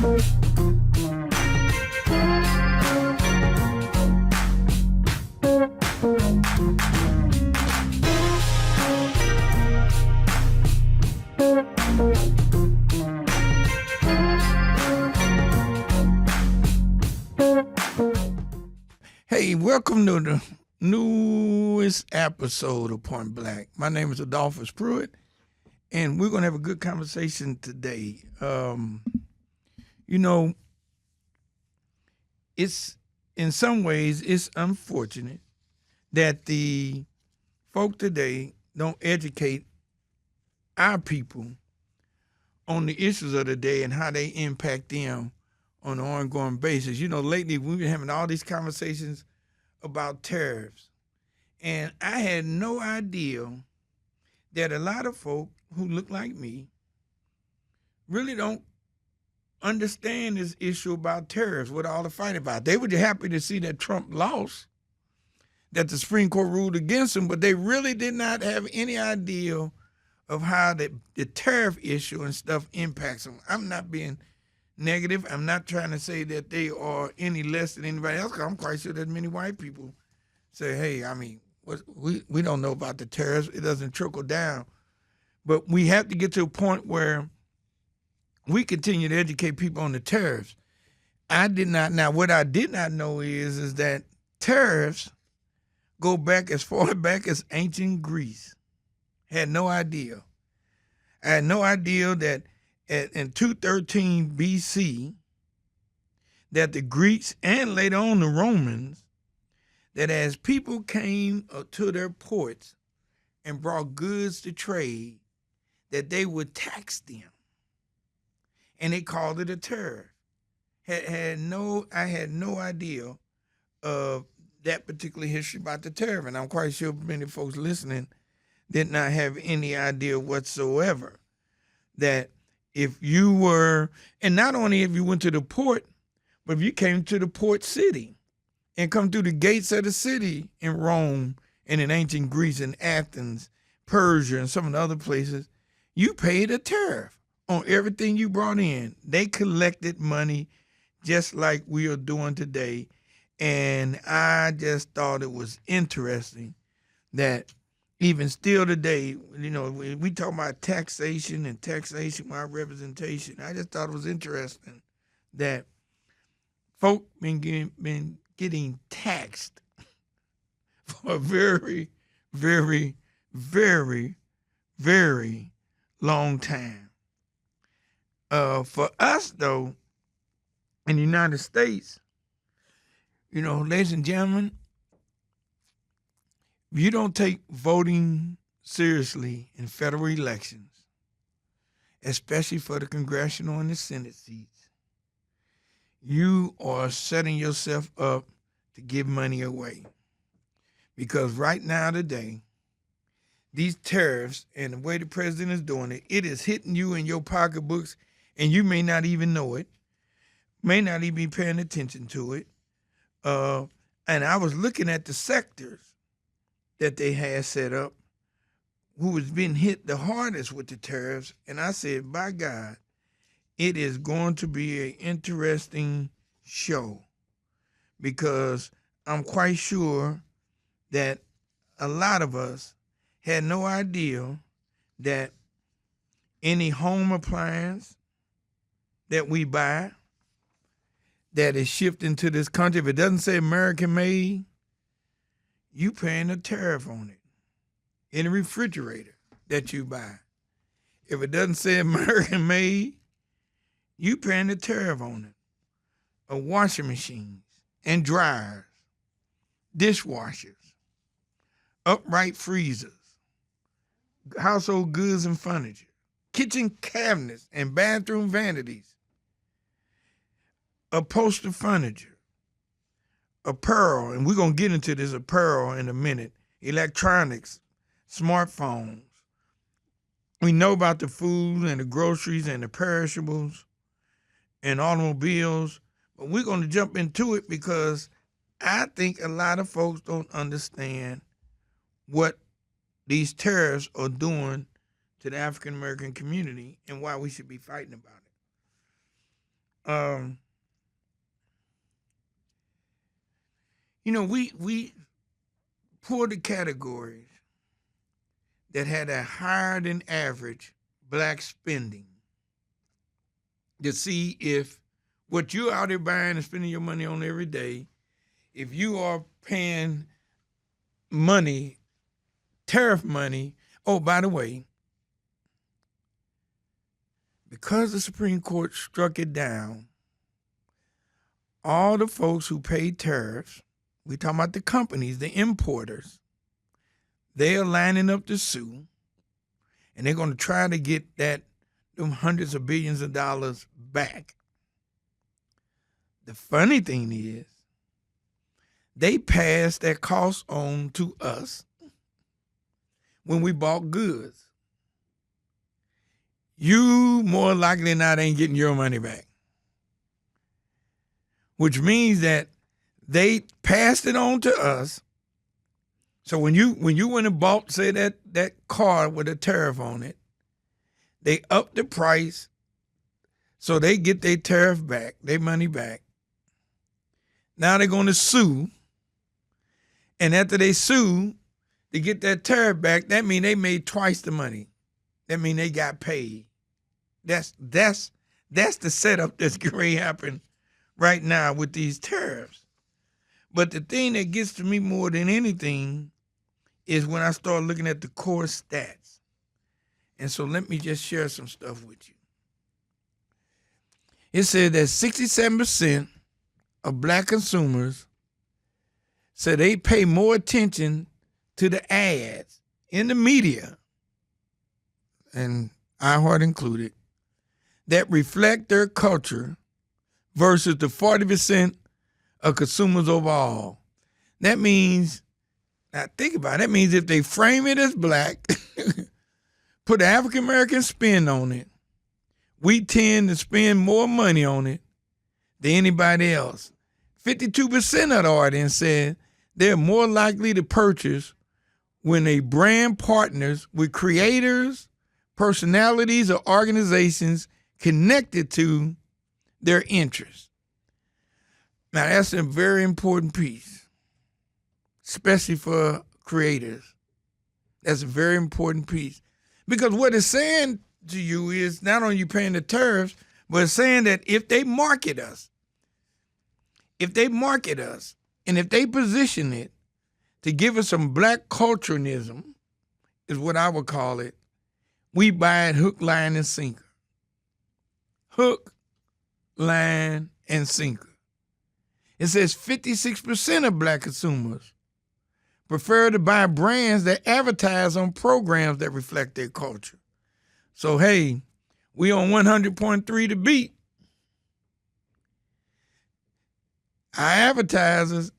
Hey, welcome to the newest episode of Point Black. My name is Adolphus Pruitt, and we're going to have a good conversation today. You know, it's in some ways it's unfortunate that the folk today don't educate our people on the issues of the day and how they impact them on an ongoing basis. You know, lately we've been having all these conversations about tariffs, and I had no idea that a lot of folk who look like me really don't understand this issue about tariffs, what all the fight about. They were just happy to see that Trump lost, that the Supreme Court ruled against him, but they really did not have any idea of how the tariff issue and stuff impacts them. I'm not being negative. I'm not trying to say that they are any less than anybody else, because I'm quite sure that many white people say, hey, I mean, we don't know about the tariffs. It doesn't trickle down. But we have to get to a point where we continue to educate people on the tariffs. What I did not know is that tariffs go back as far back as ancient Greece. Had no idea. I had no idea that in 213 BC, that the Greeks and later on the Romans, that as people came to their ports and brought goods to trade, that they would tax them. And they called it a tariff. I had no idea of that particular history about the tariff. And I'm quite sure many folks listening did not have any idea whatsoever that if you were, and not only if you went to the port, but if you came to the port city and come through the gates of the city in Rome and in ancient Greece and Athens, Persia, and some of the other places, you paid a tariff on everything you brought in. They collected money just like we are doing today. And I just thought it was interesting that even still today, you know, we talk about taxation and taxation by representation. I just thought it was interesting that folk been getting taxed for a very, very, very, very long time. For us, though, in the United States, you know, ladies and gentlemen, if you don't take voting seriously in federal elections, especially for the congressional and the Senate seats, you are setting yourself up to give money away. Because right now today, these tariffs and the way the president is doing it, it is hitting you in your pocketbooks, and you may not even know it, may not even be paying attention to it. And I was looking at the sectors that they had set up, who was being hit the hardest with the tariffs, and I said, by God, it is going to be an interesting show, because I'm quite sure that a lot of us had no idea that any home appliance that we buy that is shipped into this country, if it doesn't say American made, you paying a tariff on it. Any refrigerator that you buy, if it doesn't say American made, you paying a tariff on it. Washing machines and dryers, dishwashers, upright freezers, household goods and furniture, kitchen cabinets and bathroom vanities, upholstered furniture, apparel, and we're going to get into this apparel in a minute, electronics, smartphones. We know about the food and the groceries and the perishables and automobiles, but we're going to jump into it because I think a lot of folks don't understand what these tariffs are doing to the African American community and why we should be fighting about it. Um, we pulled the categories that had a higher than average black spending to see if what you're out there buying and spending your money on every day, if you are paying money, tariff money. Oh, by the way, because the Supreme Court struck it down, all the folks who paid tariffs, we talking about the companies, the importers, they are lining up to sue, and they're going to try to get them hundreds of billions of dollars back. The funny thing is, they passed that cost on to us when we bought goods. You more likely than not ain't getting your money back, which means that they passed it on to us. So when you went and bought, say, that car with a tariff on it, they upped the price so they get their tariff back, their money back. Now they're going to sue. And after they sue to get that tariff back, that means they made twice the money. That means they got paid. That's the setup that's going to happen right now with these tariffs. But the thing that gets to me more than anything is when I start looking at the core stats. And so let me just share some stuff with you. It said that 67% of black consumers said they pay more attention to the ads in the media, and iHeart included, that reflect their culture versus the 40% of consumers overall. That means, now think about it, that means if they frame it as black, put an African-American spin on it, we tend to spend more money on it than anybody else. 52% of the audience said they're more likely to purchase when a brand partners with creators, personalities, or organizations connected to their interests. Now, that's a very important piece, especially for creators. That's a very important piece. Because what it's saying to you is not only you paying the tariffs, but it's saying that if they market us, and if they position it to give us some black culturalism, is what I would call it, we buy it hook, line, and sinker. Hook, line, and sinker. It says 56% of black consumers prefer to buy brands that advertise on programs that reflect their culture. So, hey, we on 100.3 The Beat. Our advertisers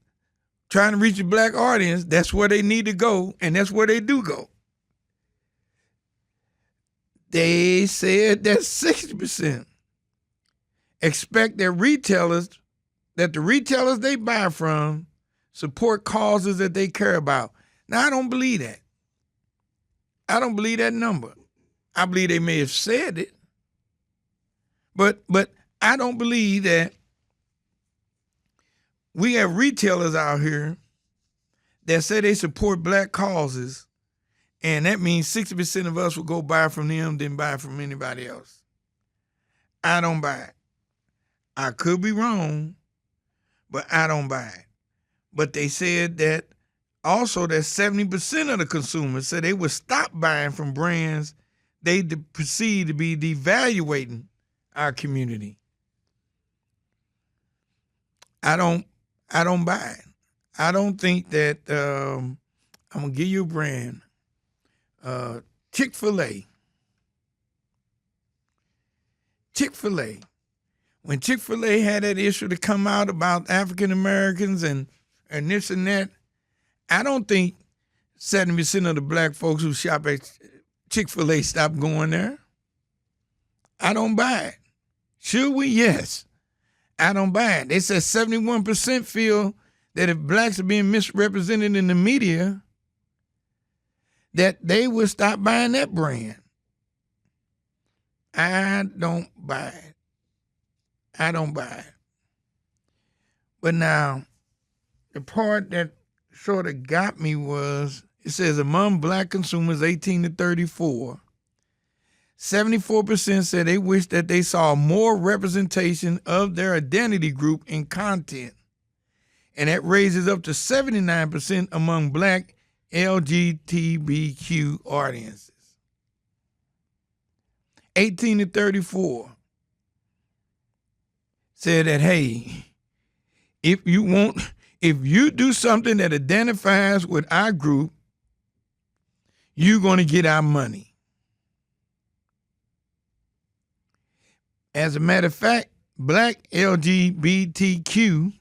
trying to reach a black audience, that's where they need to go, and that's where they do go. They said that 60% expect that the retailers they buy from support causes that they care about. Now, I don't believe that. I don't believe that number. I believe they may have said it, but I don't believe that we have retailers out here that say they support black causes, and that means 60% of us will go buy from them than buy from anybody else. I don't buy it. I could be wrong, but I don't buy it. But they said that also that 70% of the consumers said they would stop buying from brands they perceive to be devaluating our community. I don't buy it. I don't think that, I'm going to give you a brand, Chick-fil-A. Chick-fil-A. When Chick-fil-A had that issue to come out about African Americans and this and that, I don't think 70% of the black folks who shop at Chick-fil-A stopped going there. I don't buy it. Should we? Yes. I don't buy it. They said 71% feel that if blacks are being misrepresented in the media, that they would stop buying that brand. I don't buy it. I don't buy it. But now, the part that sort of got me was, it says among black consumers 18 to 34, 74% said they wish that they saw more representation of their identity group in content. And that raises up to 79% among black LGBTQ audiences. 18 to 34 said that, hey, if you do something that identifies with our group, you're going to get our money. As a matter of fact, black LGBTQ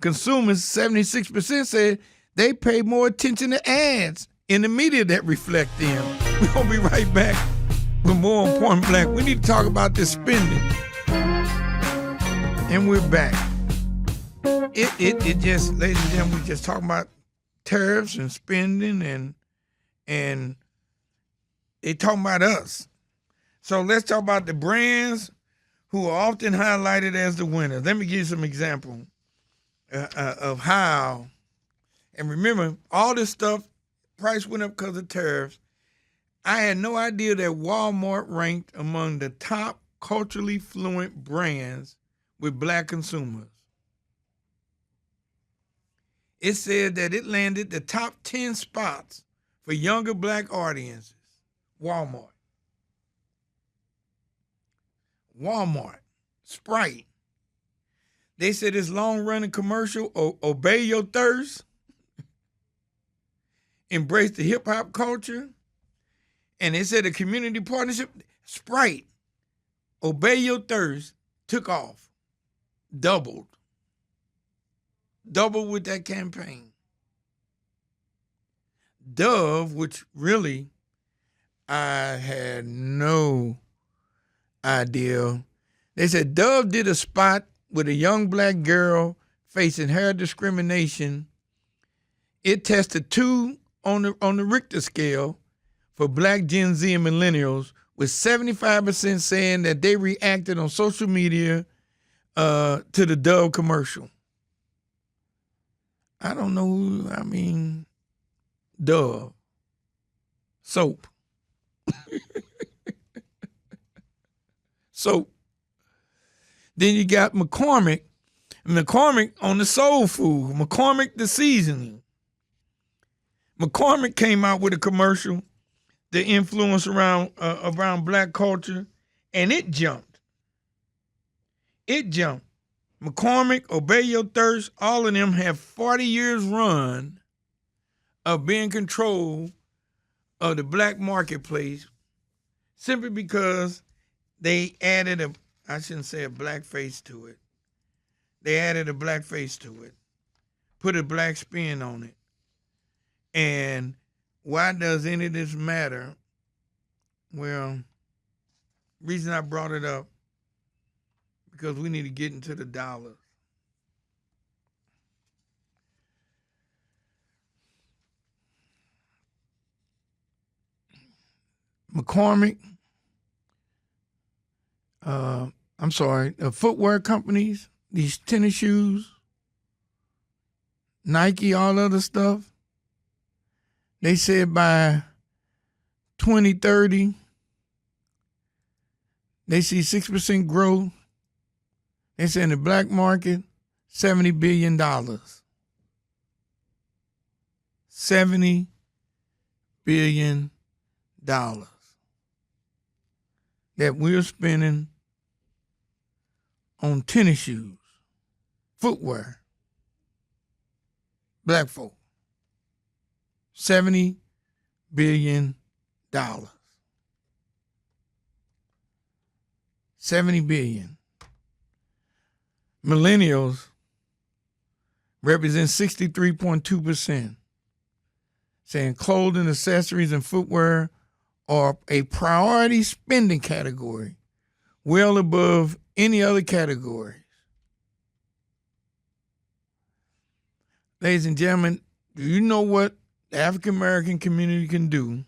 consumers, 76% said they pay more attention to ads in the media that reflect them. We're going to be right back with more important black. We need to talk about this spending. And we're back. It just, ladies and gentlemen, we just talking about tariffs and spending and they talking about us. So let's talk about the brands who are often highlighted as the winners. Let me give you some examples of how, and remember, all this stuff, price went up because of tariffs. I had no idea that Walmart ranked among the top culturally fluent brands with black consumers. It said that it landed the top 10 spots for younger black audiences. Walmart, Sprite. They said this long-running commercial, Obey Your Thirst, embrace the hip-hop culture. And they said a community partnership, Sprite, Obey Your Thirst, took off, doubled with that campaign. Dove, which really I had no idea. They said Dove did a spot with a young black girl facing hair discrimination. It tested 2 on the Richter scale for black Gen Z and millennials, with 75% saying that they reacted on social media to the Dove commercial. I don't know Dove. Soap. Soap. Then you got McCormick on the soul food, McCormick the seasoning. McCormick came out with a commercial, the influence around black culture, and it jumped. McCormick, Obey Your Thirst, all of them have 40 years run of being in control of the black marketplace simply because they added I shouldn't say a black face to it. They added a black face to it, put a black spin on it. And why does any of this matter? Well, reason I brought it up, because we need to get into the dollars. McCormick, footwear companies, these tennis shoes, Nike, all other stuff, they said by 2030, they see 6% growth. They say in the black market, $70 billion. $70 billion that we're spending on tennis shoes, footwear, black folk. $70 billion. $70 billion. Millennials represent 63.2%, saying clothing, accessories, and footwear are a priority spending category, well above any other categories. Ladies and gentlemen, do you know what the African American community can do?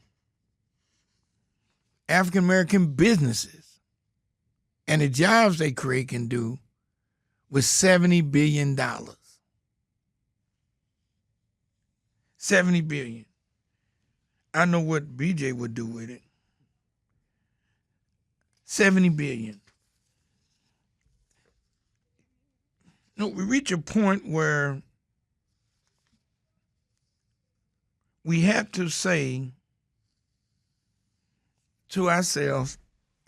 African American businesses and the jobs they create can do with $70 billion. $70 billion. I know what BJ would do with it. $70 billion. No, we reach a point where we have to say to ourselves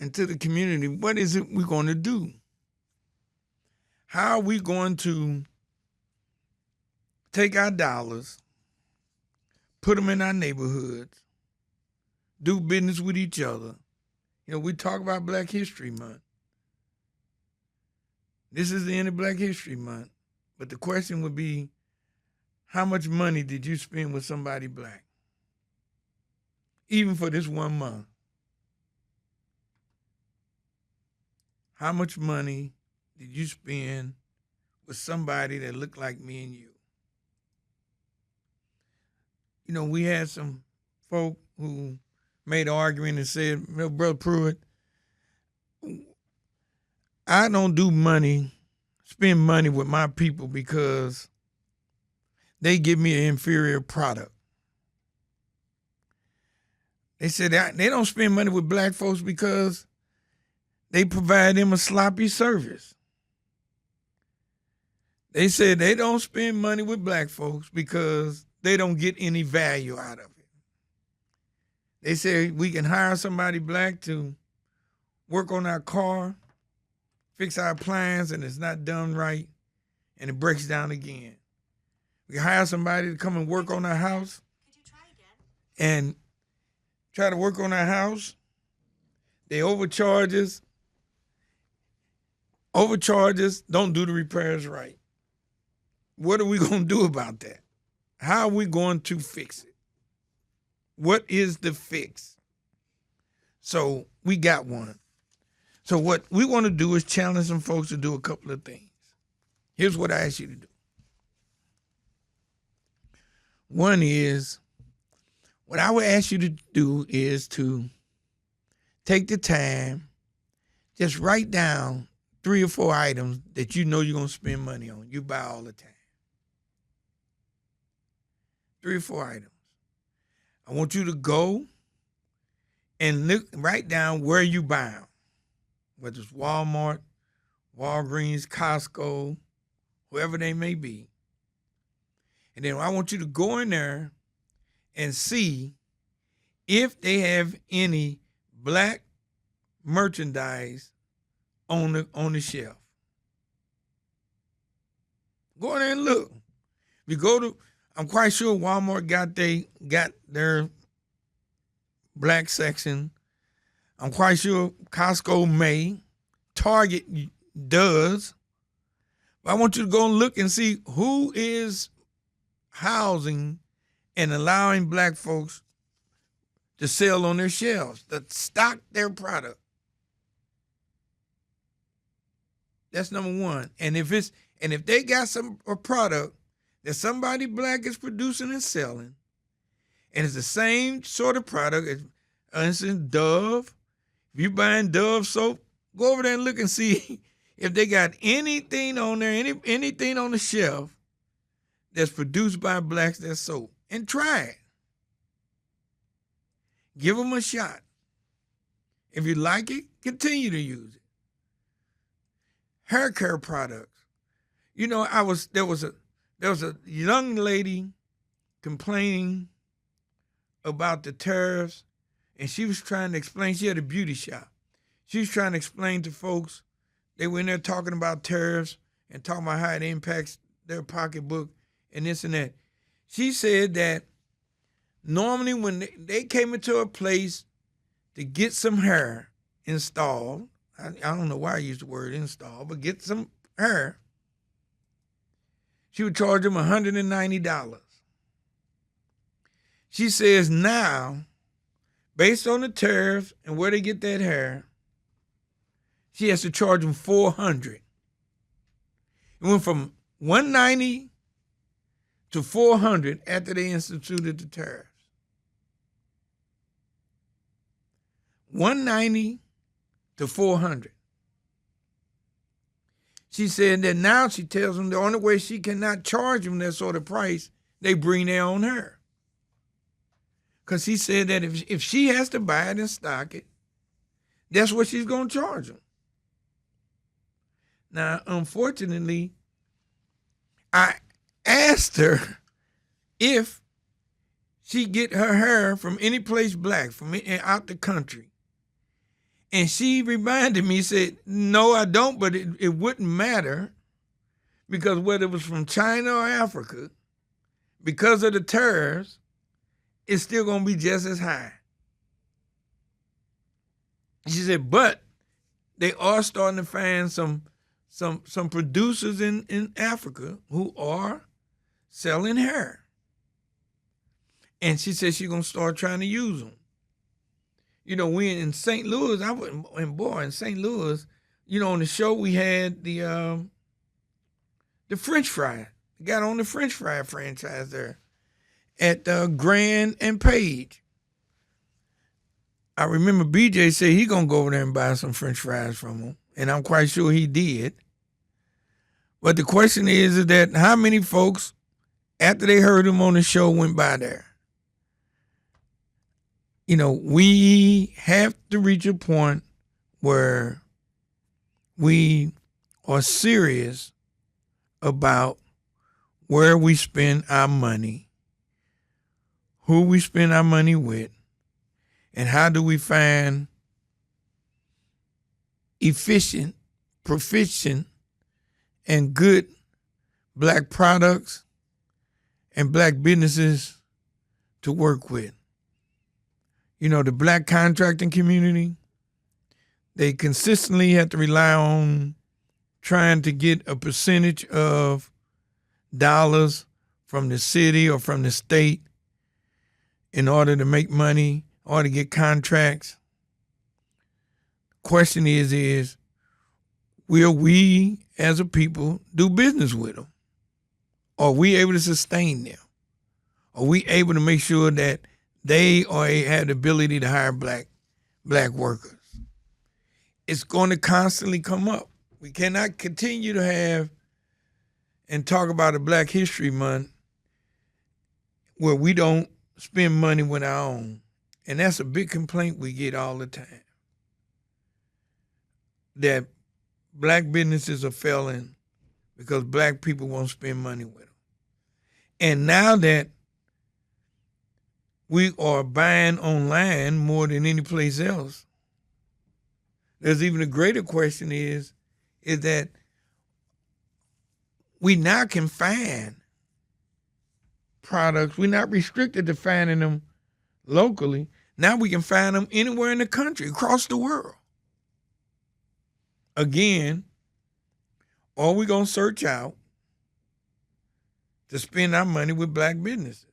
and to the community, what is it we're going to do? How are we going to take our dollars, put them in our neighborhoods, do business with each other? You know, we talk about Black History Month. This is the end of Black History Month. But the question would be, how much money did you spend with somebody black? Even for this 1 month. How much money did you spend with somebody that looked like me and you? You know, we had some folk who made an argument and said, well, Brother Pruitt, I don't spend money with my people because they give me an inferior product. They said they don't spend money with black folks because they provide them a sloppy service. They said they don't spend money with black folks because they don't get any value out of it. They said we can hire somebody black to work on our car, fix our appliance, and it's not done right, and it breaks down again. We can hire somebody to come and work on our house. Could you try again? And try to work on our house. They overcharge us, don't do the repairs right. What are we going to do about that? How are we going to fix it? What is the fix? So we got one. So what we want to do is challenge some folks to do a couple of things. Here's what I ask you to do. One is, what I would ask you to do is to take the time, just write down 3 or 4 items that you know you're going to spend money on. You buy all the time. 3 or 4 items. I want you to go and write down where you buy them, whether it's Walmart, Walgreens, Costco, whoever they may be. And then I want you to go in there and see if they have any black merchandise on the shelf. Go in there and look. If you go to, I'm quite sure Walmart got their black section. I'm quite sure Costco may. Target does. But I want you to go and look and see who is housing and allowing black folks to sell on their shelves, to stock their product. That's number one. And if they got a product that somebody black is producing and selling, and it's the same sort of product as, for instance, Dove. If you're buying Dove soap, go over there and look and see if they got anything on there, anything on the shelf that's produced by blacks that's soap, and try it. Give them a shot. If you like it, continue to use it. Hair care products. You know, there was a young lady complaining about the tariffs, and she was trying to explain. She had a beauty shop. She was trying to explain to folks. They were in there talking about tariffs and talking about how it impacts their pocketbook and this and that. She said that normally when they came into a place to get some hair installed, I don't know why I use the word install, but get some hair, she would charge them $190. She says now, based on the tariffs and where they get that hair, she has to charge them $400. It went from $190 to $400 after they instituted the tariffs. $190 to $400. she said that now she tells them the only way she cannot charge them that sort of price, they bring their own her. Because she said that if she has to buy it and stock it, that's what she's going to charge them. Now, unfortunately, I asked her if she get her hair from any place black, from out the country. And she reminded me, said, no, I don't, but it wouldn't matter because whether it was from China or Africa, because of the tariffs, it's still going to be just as high. She said, but they are starting to find some producers in Africa who are selling hair. And she said she's going to start trying to use them. You know, we in St. Louis, in St. Louis, you know, on the show we had the French fry. Got on the French fry franchise there at Grand and Page. I remember BJ said he going to go over there and buy some French fries from him. And I'm quite sure he did. But the question is that how many folks, after they heard him on the show, went by there? You know, we have to reach a point where we are serious about where we spend our money, who we spend our money with, and how do we find efficient, proficient, and good black products and black businesses to work with. You know, the black contracting community, they consistently have to rely on trying to get a percentage of dollars from the city or from the state in order to make money or to get contracts. Question is will we as a people do business with them? Are we able to sustain them? Are we able to make sure that they have the ability to hire black workers? It's going to constantly come up. We cannot continue to have and talk about a Black History Month where we don't spend money with our own. And that's a big complaint we get all the time. That black businesses are failing because black people won't spend money with them. And now that we are buying online more than any place else, there's even a greater question is that we now can find products. We're not restricted to finding them locally. Now we can find them anywhere in the country, across the world. Again, are we going to search out to spend our money with black businesses?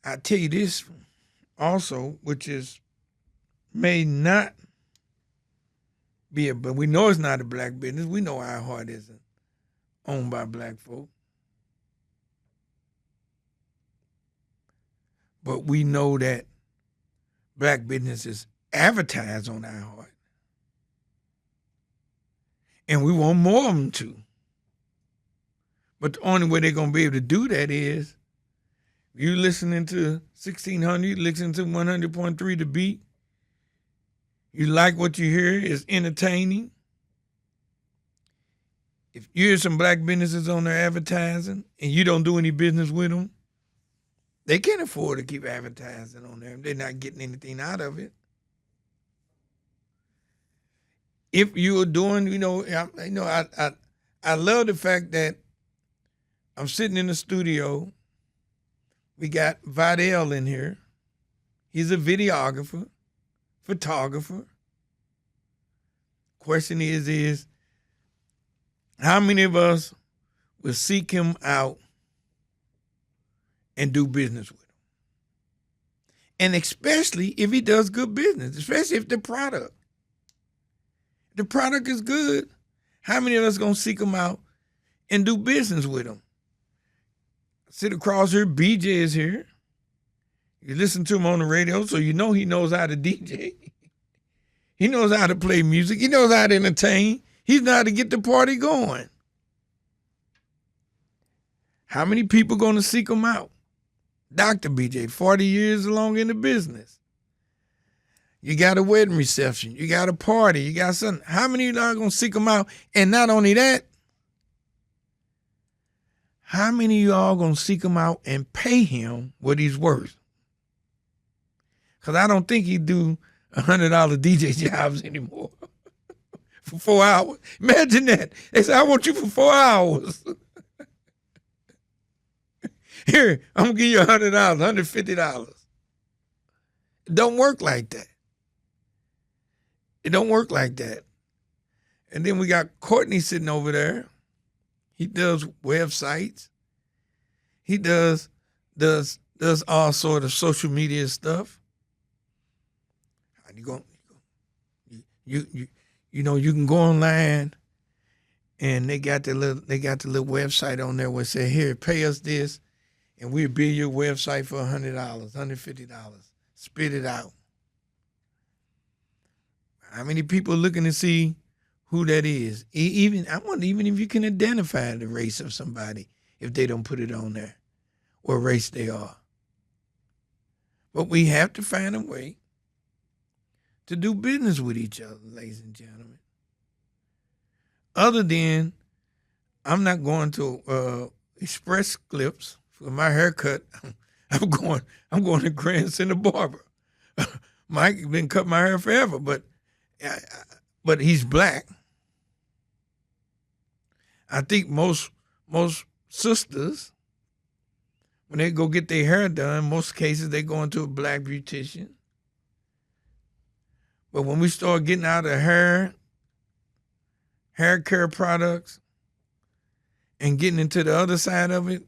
I tell you this also, which is may not be but we know it's not a black business. We know our heart isn't owned by black folk. But we know that black businesses advertise on our heart. And we want more of them to. But the only way they're going to be able to do that is you listening to 1600, you listen to 100.3 The Beat. You like what you hear, it's entertaining. If you hear some black businesses on there advertising and you don't do any business with them, they can't afford to keep advertising on there. They're not getting anything out of it. If you are doing, I love the fact that I'm sitting in the studio. We got Vidal in here. He's a videographer, photographer. Question is how many of us will seek him out and do business with him? And especially if he does good business, especially if the product is good, how many of us going to seek him out and do business with him? Sit across here, BJ is here. You listen to him on the radio, so you know he knows how to DJ. He knows how to play music. He knows how to entertain. He's know how to get the party going. How many people going to seek him out? Dr. BJ, 40 years along in the business. You got a wedding reception. You got a party. You got something. How many of y'all going to seek him out? And not only that, how many of y'all going to seek him out and pay him what he's worth? Because I don't think he do $100 DJ jobs anymore for 4 hours. Imagine that. They say, I want you for 4 hours. Here, I'm going to give you $100, $150. It don't work like that. It don't work like that. And then we got Courtney sitting over there. He does websites. He does all sort of social media stuff. You know, you can go online and they got the little website on there where it say, here, pay us this, and we'll build your website for $100, $150. Spit it out. How many people are looking to see who that is? I wonder even if you can identify the race of somebody if they don't put it on there, what race they are. But we have to find a way to do business with each other, ladies and gentlemen. Other than, I'm not going to Express Clips for my haircut. I'm going to Grand Center Barber. Mike been cutting my hair forever, but he's black. I think most sisters, when they go get their hair done, most cases they go into a black beautician. But when we start getting out of hair care products, and getting into the other side of it,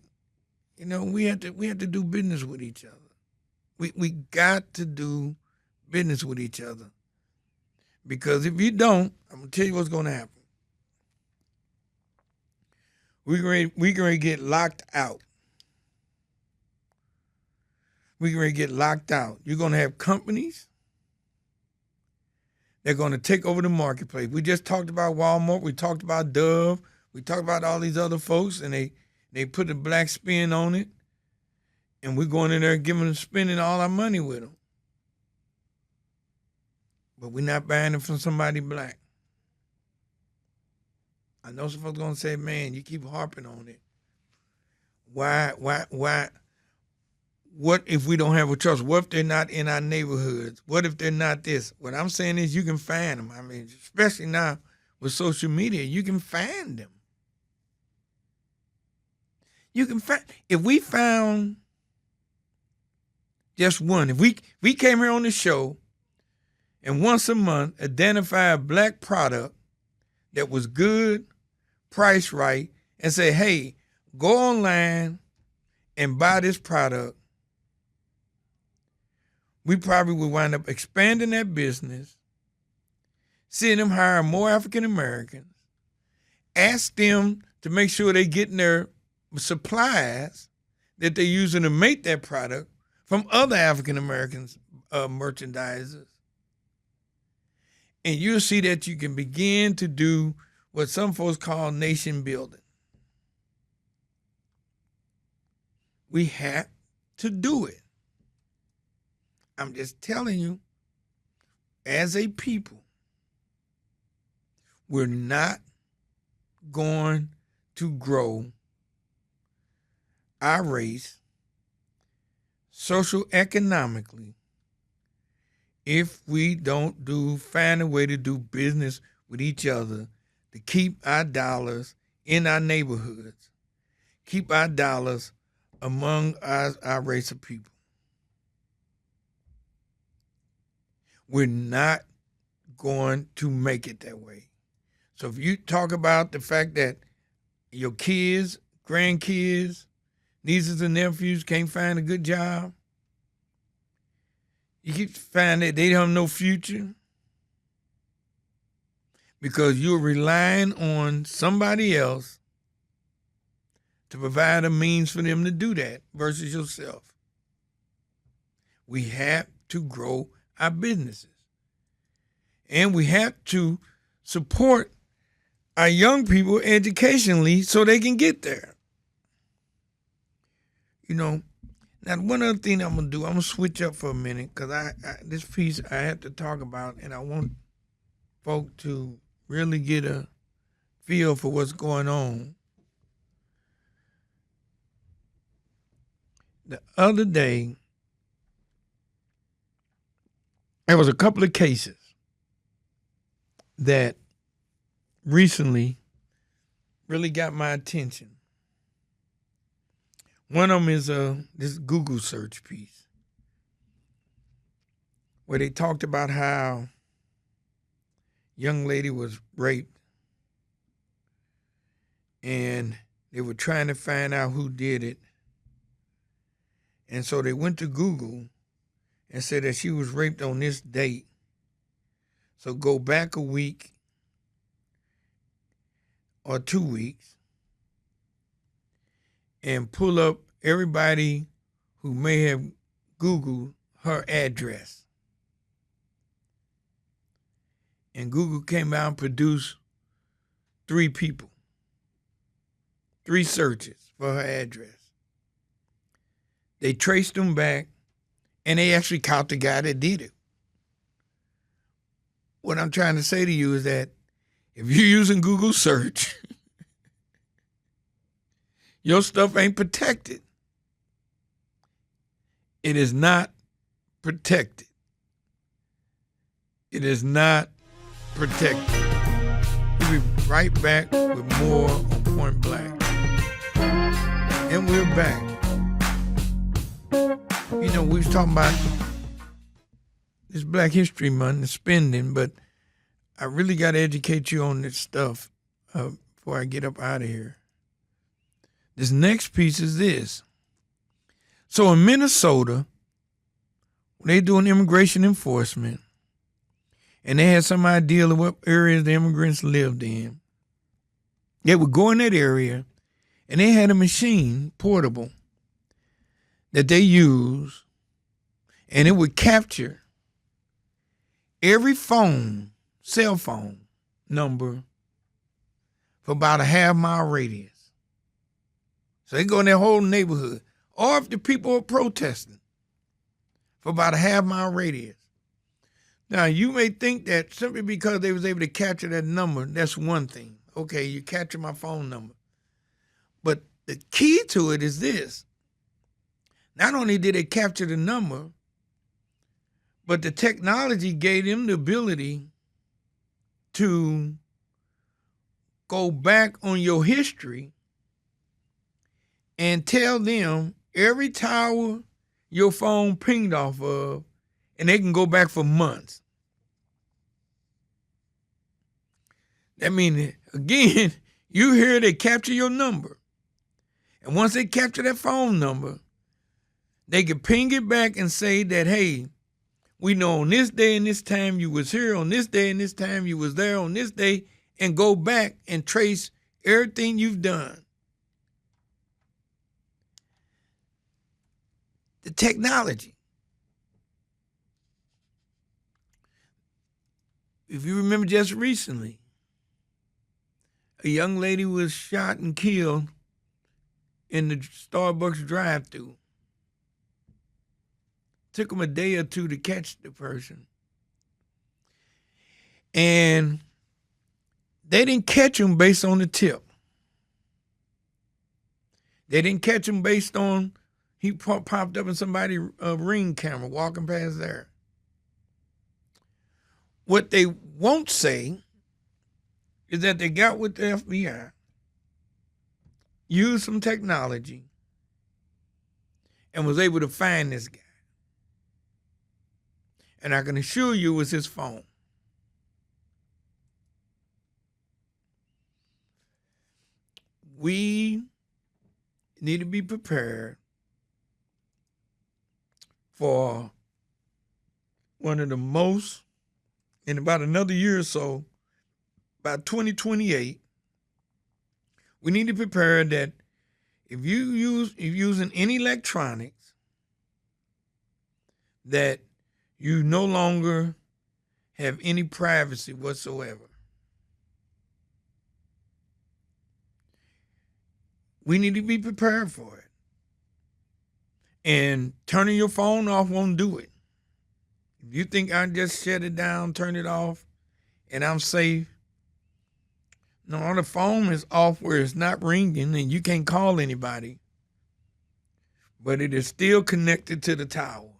you know, we have to do business with each other. We got to do business with each other. Because if you don't, I'm gonna tell you what's gonna happen. We're gonna get locked out. We're gonna get locked out. You're gonna have companies. They're gonna take over the marketplace. We just talked about Walmart. We talked about Dove. We talked about all these other folks, and they put a black spin on it, and we're going in there spending all our money with them. But we're not buying it from somebody black. I know some folks gonna say, man, you keep harping on it. Why? What if we don't have a trust? What if they're not in our neighborhoods? What if they're not this? What I'm saying is you can find them. I mean, especially now with social media, you can find them. You can find, if we found just one, if we came here on the show and once a month identify a black product that was good, priced right, and say, hey, go online and buy this product, we probably would wind up expanding that business, seeing them hire more African Americans, ask them to make sure they're getting their supplies that they're using to make that product from other African Americans merchandisers. And you'll see that you can begin to do what some folks call nation building. We have to do it. I'm just telling you, as a people, we're not going to grow our race socioeconomically if we don't find a way to do business with each other to keep our dollars in our neighborhoods, keep our dollars among our race of people. We're not going to make it that way. So if you talk about the fact that your kids, grandkids, nieces and nephews can't find a good job, you keep finding that they don't have no future because you're relying on somebody else to provide a means for them to do that versus yourself. We have to grow our businesses. And we have to support our young people educationally so they can get there. You know, now one other thing I'm gonna do, I'm gonna switch up for a minute because this piece I have to talk about, and I want folk to really get a feel for what's going on. The other day, there was a couple of cases that recently really got my attention. One of them is this Google search piece where they talked about how young lady was raped and they were trying to find out who did it. And so they went to Google and said that she was raped on this date. So go back a week or 2 weeks and pull up everybody who may have Googled her address. And Google came out and produced 3 people, 3 searches for her address. They traced them back, and they actually caught the guy that did it. What I'm trying to say to you is that if you're using Google search, your stuff ain't protected. It is not protected. It is not protected. We'll be right back with more on Point Black. And we're back. You know, we was talking about this Black History Month and spending, but I really got to educate you on this stuff before I get up out of here. This next piece is this. So in Minnesota, they doing immigration enforcement, and they had some idea of what areas the immigrants lived in. They would go in that area, and they had a machine, portable, that they use, and it would capture every cell phone number for about a half-mile radius. So they go in their whole neighborhood, or if the people are protesting, for about a half-mile radius. Now, you may think that simply because they was able to capture that number, that's one thing. Okay, you capture my phone number. But the key to it is this. Not only did they capture the number, but the technology gave them the ability to go back on your history and tell them every tower your phone pinged off of, and they can go back for months. That means, again, you hear they capture your number. And once they capture that phone number, they can ping it back and say that, hey, we know on this day and this time you was here, on this day and this time you was there, on this day, and go back and trace everything you've done. The technology. If you remember just recently, a young lady was shot and killed in the Starbucks drive-thru. Took them a day or two to catch the person. And they didn't catch him based on the tip. They didn't catch him based on he popped up in somebody's Ring camera walking past there. What they won't say is that they got with the FBI, used some technology, and was able to find this guy. And I can assure you it was his phone. We need to be prepared for one of the most, in about another year or so, by 2028, we need to prepare that if you're using any electronics, that you no longer have any privacy whatsoever. We need to be prepared for it. And turning your phone off won't do it. If you think I just shut it down, turn it off, and I'm safe, no, the phone is off where it's not ringing and you can't call anybody, but it is still connected to the tower.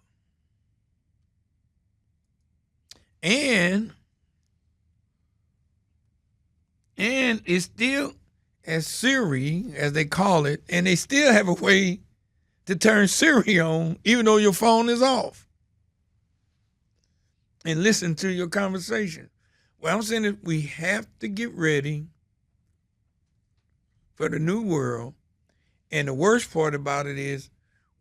And it's still as Siri, as they call it, and they still have a way to turn Siri on even though your phone is off and listen to your conversation. Well, I'm saying that we have to get ready for the new world. And the worst part about it is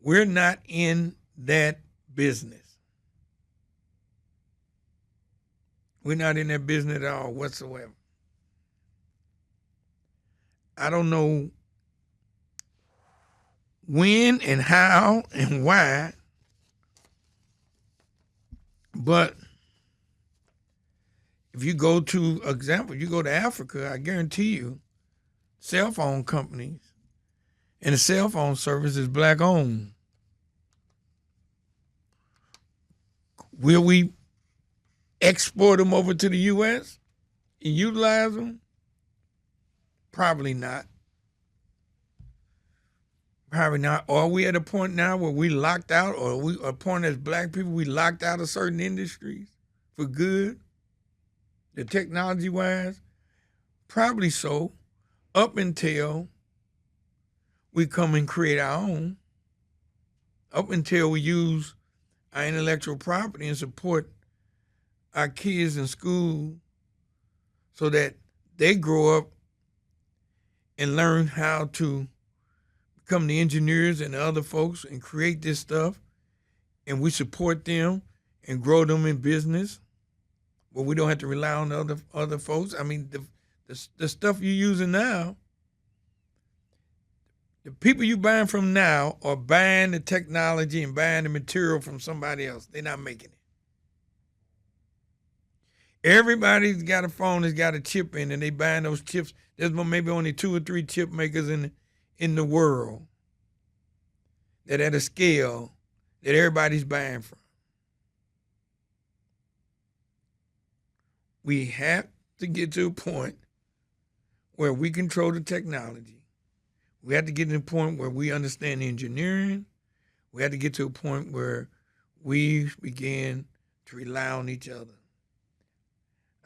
we're not in that business. We're not in that business at all whatsoever. I don't know when and how and why, but if you go to, example, you go to Africa, I guarantee you, cell phone companies and the cell phone service is black owned. Will we export them over to the U.S. and utilize them? Probably not. Probably not. Or are we at a point now where we locked out, or we are a point as black people, we locked out of certain industries for good? The technology wise? Probably so. Up until we come and create our own. Up until we use our intellectual property and support our kids in school so that they grow up and learn how to become the engineers and the other folks and create this stuff, and we support them and grow them in business, but we don't have to rely on other folks. I mean, the stuff you're using now, the people you buying from now are buying the technology and buying the material from somebody else. They're not making it. Everybody's got a phone that's got a chip in, and they buying those chips. There's maybe only 2 or 3 chip makers in the world that at a scale that everybody's buying from. We have to get to a point where we control the technology. We have to get to a point where we understand engineering. We have to get to a point where we begin to rely on each other.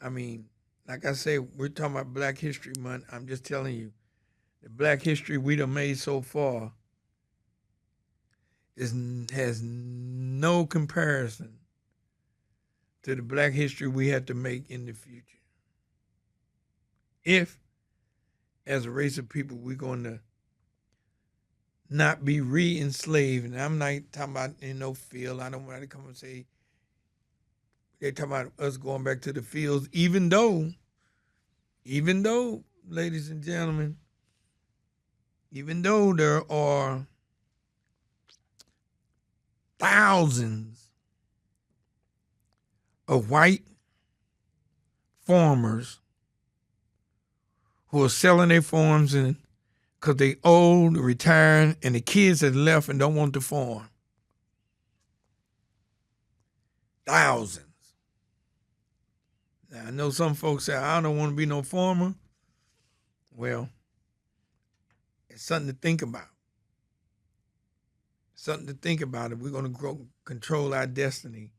I mean, like I say, we're talking about Black History Month. I'm just telling you, the Black history we done made so far has no comparison to the Black history we have to make in the future. If, as a race of people, we're going to not be re-enslaved, and I'm not talking about in no field. I don't want to come and say they're talking about us going back to the fields, even though, ladies and gentlemen, even though there are thousands of white farmers who are selling their farms and because they old, retired, and the kids have left and don't want to farm. Thousands. Now, I know some folks say, I don't want to be no farmer. Well, it's something to think about. Something to think about if we're going to control our destiny.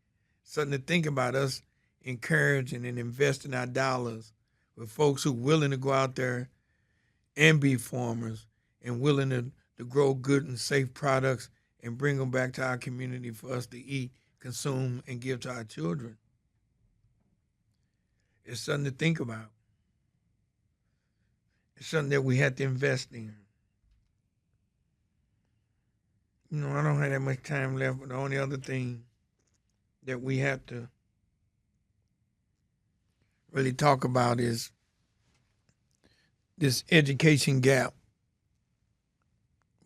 Something to think about, us encouraging and investing our dollars with folks who are willing to go out there and be farmers and willing to grow good and safe products and bring them back to our community for us to eat, consume, and give to our children. It's something to think about. It's something that we have to invest in. You know, I don't have that much time left, but the only other thing that we have to really talk about is this education gap.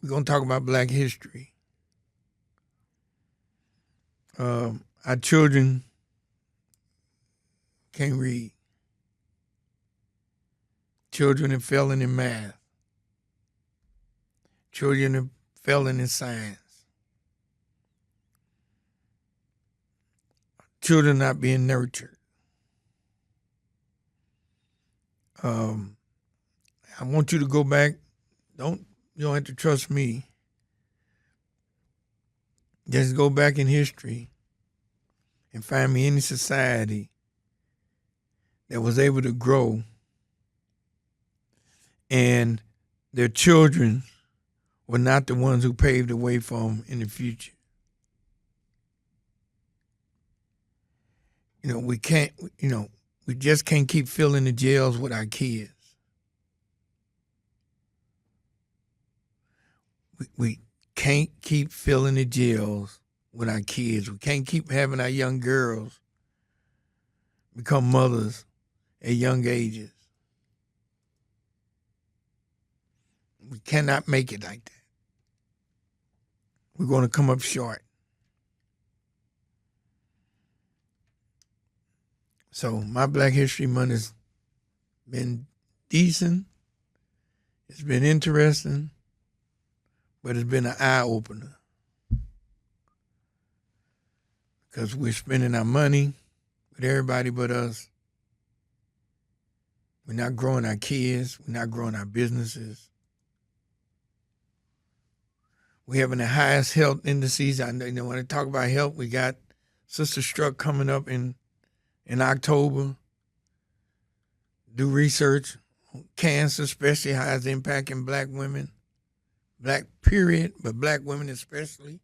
We're going to talk about Black history. Our children can't read. Children are failing in math. Children are failing in science. Children not being nurtured. I want you to go back. You don't have to trust me. Just go back in history and find me any society that was able to grow and their children were not the ones who paved the way for them in the future. We just can't keep filling the jails with our kids. We can't keep filling the jails with our kids. We can't keep having our young girls become mothers at young ages. We cannot make it like that. We're going to come up short. So my Black History Month has been decent. It's been interesting, but it's been an eye-opener because we're spending our money with everybody but us. We're not growing our kids. We're not growing our businesses. We're having the highest health indices. I know when I talk about health, we got Sister Struck coming up in October. Do research on cancer, especially how it's impacting Black women. Black period, but Black women especially.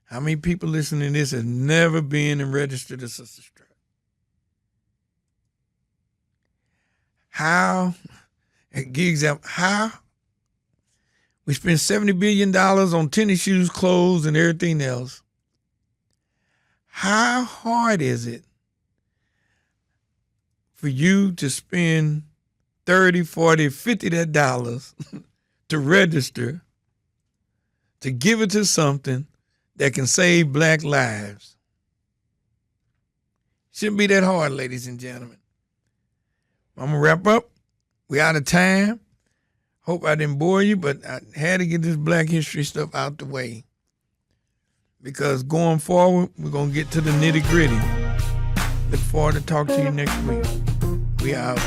How many people listening to this have never been and registered a Sister Struck? How, give you example, how we spend $70 billion on tennis shoes, clothes, and everything else. How hard is it for you to spend $30, $40, $50 dollars to register, to give it to something that can save Black lives? Shouldn't be that hard, ladies and gentlemen. I'm going to wrap up. We're out of time. Hope I didn't bore you, but I had to get this Black history stuff out the way. Because going forward, we're going to get to the nitty-gritty. Look forward to talking to you next week. We out.